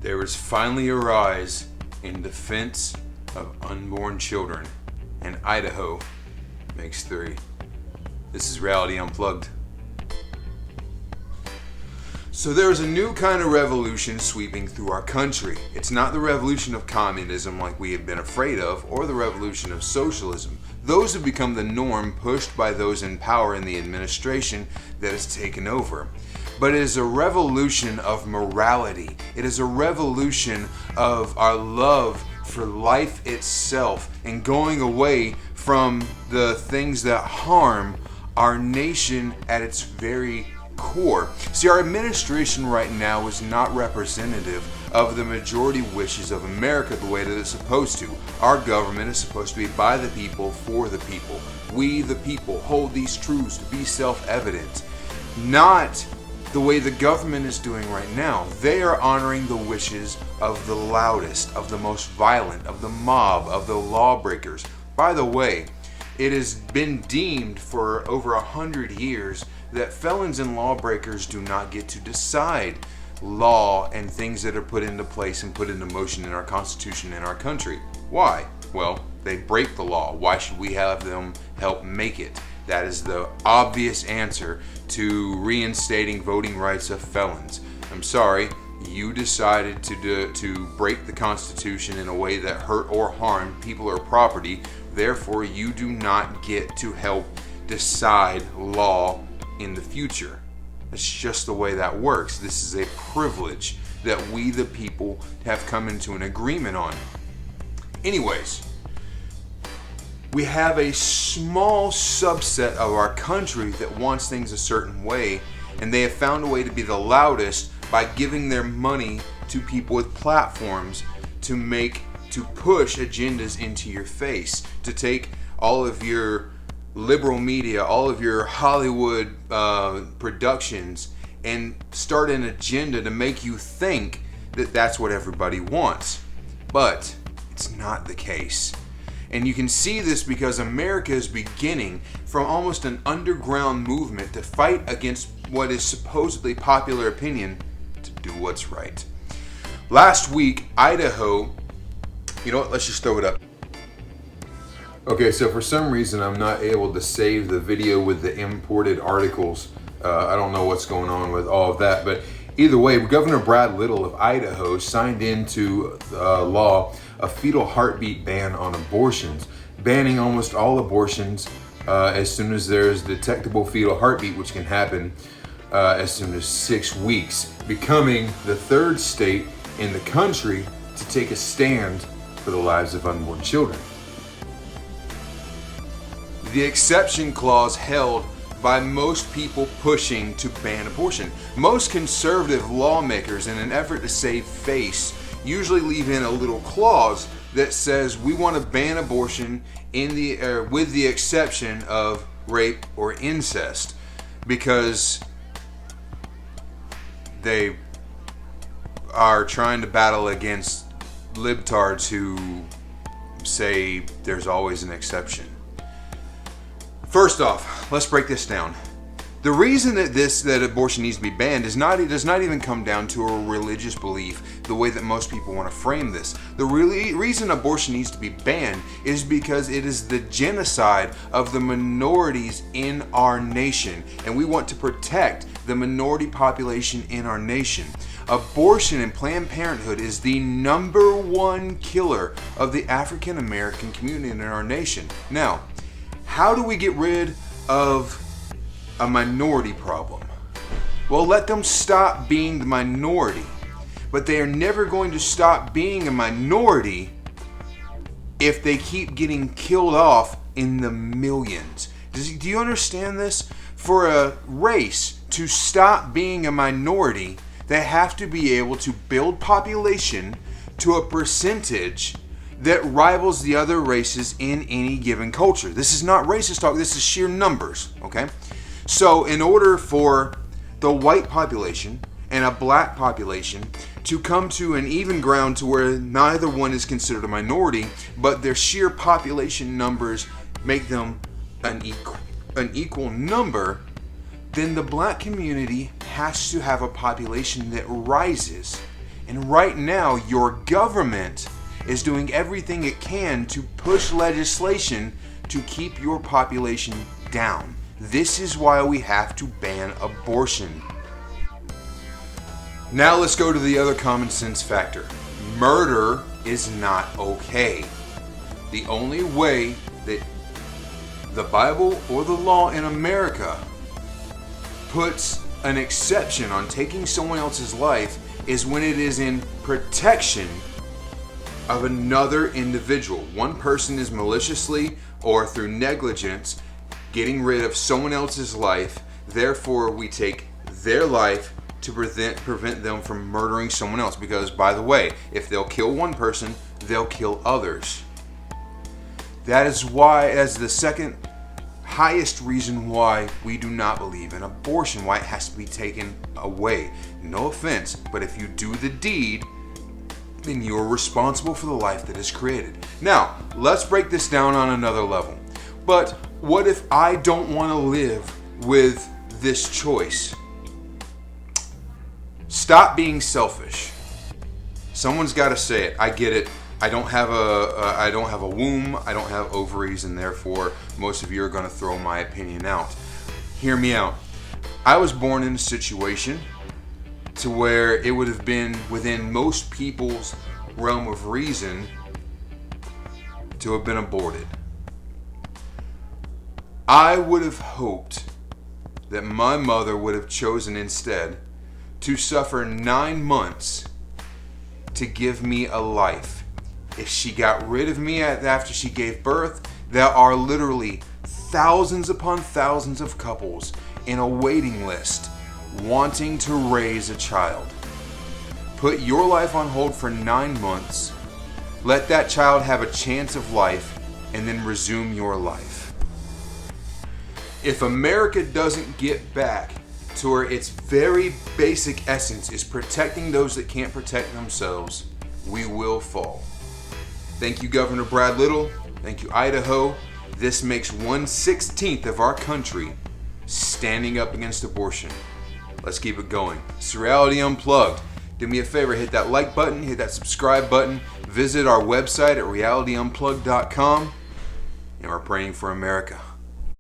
There is finally a rise in defense of unborn children, and Idaho makes 3. This is Reality Unplugged. So there is a new kind of revolution sweeping through our country. It's not the revolution of communism like we have been afraid of, or the revolution of socialism. Those have become the norm, pushed by those in power in the administration that has taken over. But it is a revolution of morality. It is a revolution of our love for life itself and going away from the things that harm our nation at its very core. See, our administration right now is not representative of the majority wishes of America the way that it's supposed to. Our government is supposed to be by the people, for the people. We, the people, hold these truths to be self-evident. Not the way the government is doing right now. They are honoring the wishes of the loudest, of the most violent, of the mob, of the lawbreakers. By the way, it has been deemed for over 100 years that felons and lawbreakers do not get to decide law and things that are put into place and put into motion in our Constitution in our country. Why? Well, they break the law. Why should we have them help make it? That is the obvious answer to reinstating voting rights of felons. I'm sorry, you decided to break the Constitution in a way that hurt or harmed people or property. Therefore, you do not get to help decide law in the future. That's just the way that works. This is a privilege that we, the people, have come into an agreement on. Anyways, we have a small subset of our country that wants things a certain way, and they have found a way to be the loudest by giving their money to people with platforms to push agendas into your face, to take all of your liberal media, all of your Hollywood productions, and start an agenda to make you think that that's what everybody wants. But it's not the case. And you can see this because America is beginning from almost an underground movement to fight against what is supposedly popular opinion to do what's right. Last week, Idaho, you know what, let's just throw it up. Okay, so for some reason I'm not able to save the video with the imported articles. I don't know what's going on with all of that, but either way, Governor Brad Little of Idaho signed into law a fetal heartbeat ban on abortions, banning almost all abortions as soon as there's detectable fetal heartbeat, which can happen as soon as 6 weeks, becoming the 3rd state in the country to take a stand for the lives of unborn children. The exception clause held by most people pushing to ban abortion. Most conservative lawmakers, in an effort to save face, usually leave in a little clause that says we want to ban abortion with the exception of rape or incest, because they are trying to battle against libtards who say there's always an exception. First off, let's break this down. The reason that abortion needs to be banned does not even come down to a religious belief, the way that most people want to frame this. The reason abortion needs to be banned is because it is the genocide of the minorities in our nation, and we want to protect the minority population in our nation. Abortion and Planned Parenthood is the #1 killer of the African American community in our nation. Now, how do we get rid of a minority problem? Well, let them stop being the minority. But they are never going to stop being a minority if they keep getting killed off in the millions. Do you understand this? For a race to stop being a minority, they have to be able to build population to a percentage that rivals the other races in any given culture. This is not racist talk, this is sheer numbers, okay? So in order for the white population and a black population to come to an even ground to where neither one is considered a minority, but their sheer population numbers make them an equal number, then the black community has to have a population that rises And right now, your government is doing everything it can to push legislation to keep your population down. This is why we have to ban abortion. Now let's go to the other common sense factor. Murder is not okay. The only way that the Bible or the law in America puts an exception on taking someone else's life is when it is in protection of another individual. One person is maliciously or through negligence getting rid of someone else's life. Therefore, we take their life to prevent them from murdering someone else. Because, by the way, if they'll kill one person, they'll kill others. That is why, as the second highest reason why we do not believe in abortion, why it has to be taken away. No offense, but if you do the deed, then you are responsible for the life that is created. Now, let's break this down on another level. But what if I don't want to live with this choice? Stop being selfish. Someone's got to say it. I get it. I don't have a womb. I don't have ovaries, and therefore most of you are going to throw my opinion out. Hear me out. I was born in a situation to where it would have been within most people's realm of reason to have been aborted. I would have hoped that my mother would have chosen instead to suffer 9 months to give me a life. If she got rid of me after she gave birth, there are literally thousands upon thousands of couples in a waiting list wanting to raise a child. Put your life on hold for 9 months, let that child have a chance of life, and then resume your life. If America doesn't get back to where its very basic essence is protecting those that can't protect themselves, we will fall. Thank you, Governor Brad Little. Thank you, Idaho. This makes 1/16 of our country standing up against abortion. Let's keep it going. It's Reality Unplugged. Do me a favor, hit that like button, hit that subscribe button, visit our website at realityunplugged.com, and we're praying for America.